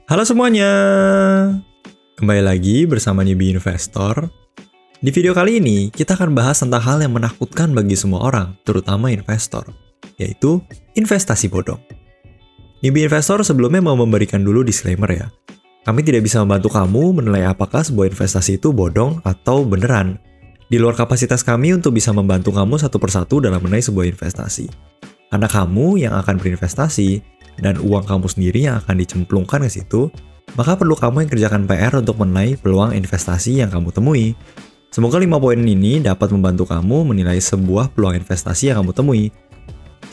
Halo semuanya, kembali lagi bersama Newbie Investor. Di video kali ini, kita akan bahas tentang hal yang menakutkan bagi semua orang, terutama investor, yaitu investasi bodong. Newbie Investor sebelumnya mau memberikan dulu disclaimer ya. Kami tidak bisa membantu kamu menilai apakah sebuah investasi itu bodong atau beneran. Di luar kapasitas kami untuk bisa membantu kamu satu persatu dalam menilai sebuah investasi. Karena kamu yang akan berinvestasi, dan uang kamu sendiri yang akan dicemplungkan ke situ, maka perlu kamu yang kerjakan PR untuk menilai peluang investasi yang kamu temui. Semoga 5 poin ini dapat membantu kamu menilai sebuah peluang investasi yang kamu temui.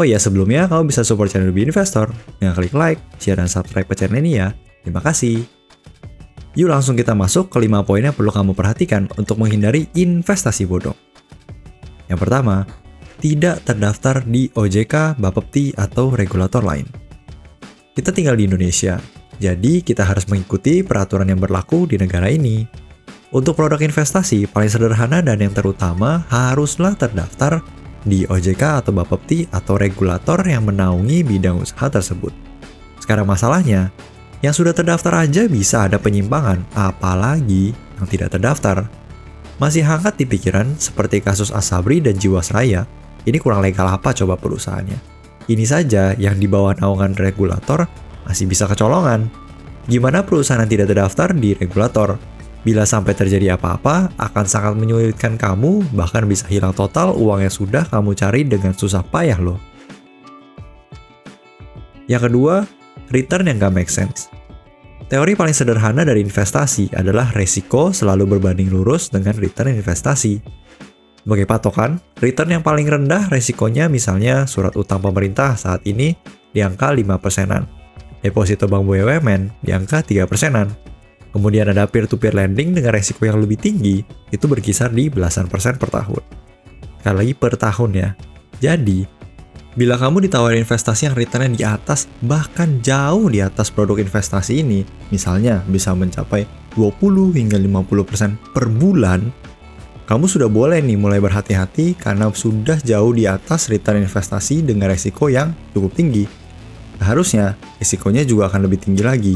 Oh iya, sebelumnya kamu bisa support channel Newbie Investor dengan klik like, share, dan subscribe ke channel ini ya. Terima kasih. Yuk langsung kita masuk ke 5 poin yang perlu kamu perhatikan untuk menghindari investasi bodong. Yang pertama, tidak terdaftar di OJK, Bapepti, atau regulator lain. Kita tinggal di Indonesia, jadi kita harus mengikuti peraturan yang berlaku di negara ini. Untuk produk investasi, paling sederhana dan yang terutama haruslah terdaftar di OJK atau Bapepti atau regulator yang menaungi bidang usaha tersebut. Sekarang masalahnya, yang sudah terdaftar aja bisa ada penyimpangan, apalagi yang tidak terdaftar. Masih hangat di pikiran seperti kasus Asabri dan Jiwasraya, ini kurang legal apa coba perusahaannya? Ini saja yang di bawah naungan regulator masih bisa kecolongan. Gimana perusahaan yang tidak terdaftar di regulator? Bila sampai terjadi apa-apa, akan sangat menyulitkan kamu, bahkan bisa hilang total uang yang sudah kamu cari dengan susah payah loh. Yang kedua, return yang gak make sense. Teori paling sederhana dari investasi adalah resiko selalu berbanding lurus dengan return investasi. Sebagai patokan, return yang paling rendah resikonya misalnya surat utang pemerintah saat ini di angka 5%-an. Deposito bank BUMN di angka 3%-an. Kemudian ada peer-to-peer lending dengan resiko yang lebih tinggi, itu berkisar di belasan persen per tahun. Sekali lagi per tahun ya. Jadi, bila kamu ditawarin investasi yang returnnya di atas, bahkan jauh di atas produk investasi ini, misalnya bisa mencapai 20 hingga 50% per bulan, kamu sudah boleh nih mulai berhati-hati karena sudah jauh di atas return investasi dengan resiko yang cukup tinggi. Harusnya, risikonya juga akan lebih tinggi lagi.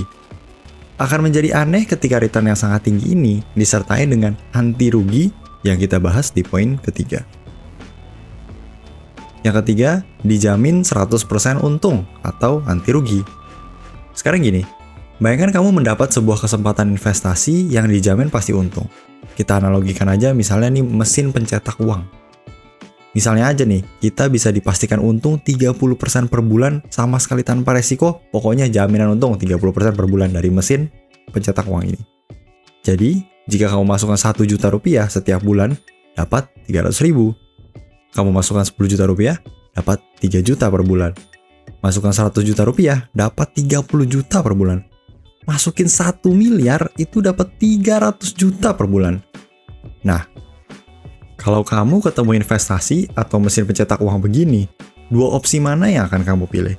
Akan menjadi aneh ketika return yang sangat tinggi ini disertai dengan anti rugi yang kita bahas di poin ketiga. Yang ketiga, dijamin 100% untung atau anti rugi. Sekarang gini, bayangkan kamu mendapat sebuah kesempatan investasi yang dijamin pasti untung. Kita analogikan aja misalnya nih mesin pencetak uang. Misalnya aja nih, kita bisa dipastikan untung 30% per bulan sama sekali tanpa resiko, pokoknya jaminan untung 30% per bulan dari mesin pencetak uang ini. Jadi, jika kamu masukkan 1 juta rupiah setiap bulan, dapat 300.000. Kamu masukkan 10 juta rupiah, dapat 3 juta per bulan. Masukkan 100 juta rupiah, dapat 30 juta per bulan. Masukin 1 miliar, itu dapat 300 juta per bulan. Nah, kalau kamu ketemu investasi atau mesin pencetak uang begini, 2 opsi mana yang akan kamu pilih?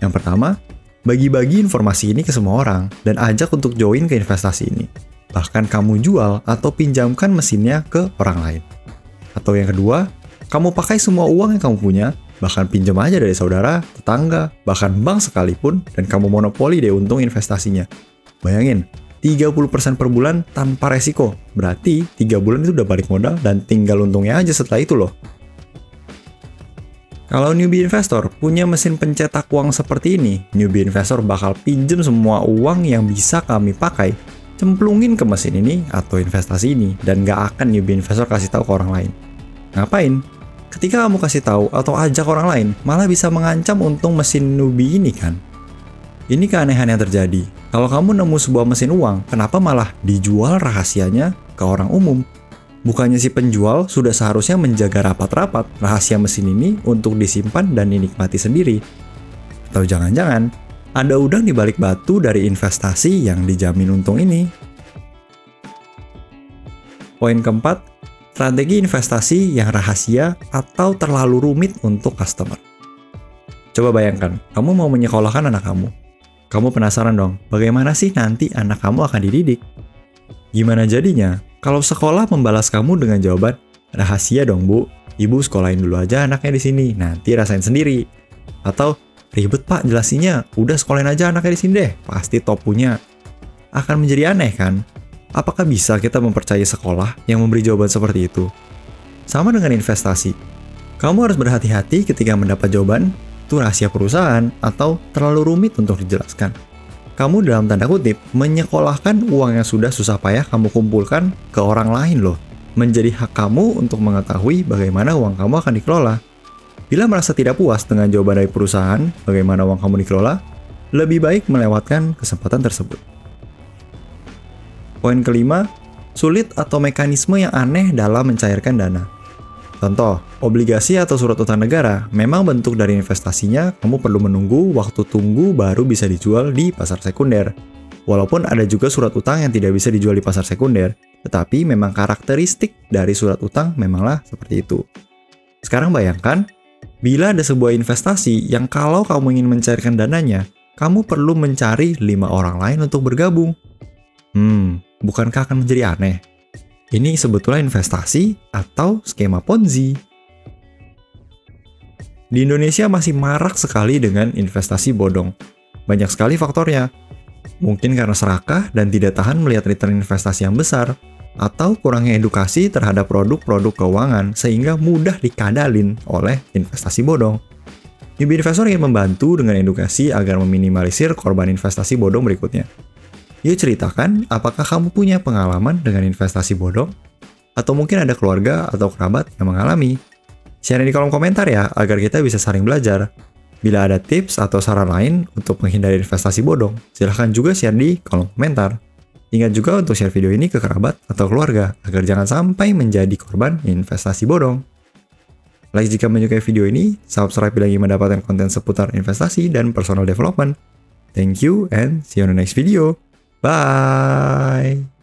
Yang pertama, bagi-bagi informasi ini ke semua orang dan ajak untuk join ke investasi ini. Bahkan kamu jual atau pinjamkan mesinnya ke orang lain. Atau yang kedua, kamu pakai semua uang yang kamu punya, bahkan pinjam aja dari saudara, tetangga, bahkan bank sekalipun, dan kamu monopoli deh untung investasinya. Bayangin, 30% per bulan tanpa resiko. Berarti 3 bulan itu udah balik modal dan tinggal untungnya aja setelah itu loh. Kalau newbie investor punya mesin pencetak uang seperti ini, newbie investor bakal pinjem semua uang yang bisa kami pakai, cemplungin ke mesin ini atau investasi ini, dan gak akan newbie investor kasih tahu ke orang lain. Ngapain? Ketika kamu kasih tahu atau ajak orang lain, malah bisa mengancam untung mesin newbie ini kan? Ini keanehan yang terjadi. Kalau kamu nemu sebuah mesin uang, kenapa malah dijual rahasianya ke orang umum? Bukannya si penjual sudah seharusnya menjaga rapat-rapat rahasia mesin ini untuk disimpan dan dinikmati sendiri? Atau jangan-jangan ada udang di balik batu dari investasi yang dijamin untung ini? Poin keempat, strategi investasi yang rahasia atau terlalu rumit untuk customer. Coba bayangkan, kamu mau menyekolahkan anak kamu. Kamu penasaran dong, bagaimana sih nanti anak kamu akan dididik? Gimana jadinya kalau sekolah membalas kamu dengan jawaban, rahasia dong bu, ibu sekolahin dulu aja anaknya di sini, nanti rasain sendiri. Atau, ribet pak jelasinnya, udah sekolahin aja anaknya di sini deh, pasti top punya. akan menjadi aneh kan? Apakah bisa kita mempercayai sekolah yang memberi jawaban seperti itu? Sama dengan investasi. Kamu harus berhati-hati ketika mendapat jawaban, itu rahasia perusahaan atau terlalu rumit untuk dijelaskan. Kamu dalam tanda kutip menyekolahkan uang yang sudah susah payah kamu kumpulkan ke orang lain loh. Menjadi hak kamu untuk mengetahui bagaimana uang kamu akan dikelola. Bila merasa tidak puas dengan jawaban dari perusahaan, bagaimana uang kamu dikelola, lebih baik melewatkan kesempatan tersebut. Poin kelima, sulit atau mekanisme yang aneh dalam mencairkan dana. Contoh, obligasi atau surat utang negara memang bentuk dari investasinya, kamu perlu menunggu waktu tunggu baru bisa dijual di pasar sekunder. Walaupun ada juga surat utang yang tidak bisa dijual di pasar sekunder, tetapi memang karakteristik dari surat utang memanglah seperti itu. Sekarang bayangkan, bila ada sebuah investasi yang kalau kamu ingin mencairkan dananya, kamu perlu mencari 5 orang lain untuk bergabung. Bukankah akan menjadi aneh? Ini sebetulnya investasi atau skema Ponzi. Di Indonesia masih marak sekali dengan investasi bodong. Banyak sekali faktornya. Mungkin karena serakah dan tidak tahan melihat return investasi yang besar, atau kurangnya edukasi terhadap produk-produk keuangan sehingga mudah dikadalin oleh investasi bodong. Newbie Investor ingin membantu dengan edukasi agar meminimalisir korban investasi bodong berikutnya. Yuk ceritakan, apakah kamu punya pengalaman dengan investasi bodong? Atau mungkin ada keluarga atau kerabat yang mengalami? Share di kolom komentar ya, agar kita bisa saling belajar. Bila ada tips atau saran lain untuk menghindari investasi bodong, silahkan juga share di kolom komentar. Ingat juga untuk share video ini ke kerabat atau keluarga, agar jangan sampai menjadi korban investasi bodong. Like jika menyukai video ini, subscribe bila ingin mendapatkan konten seputar investasi dan personal development. Thank you and see you on the next video. Bye!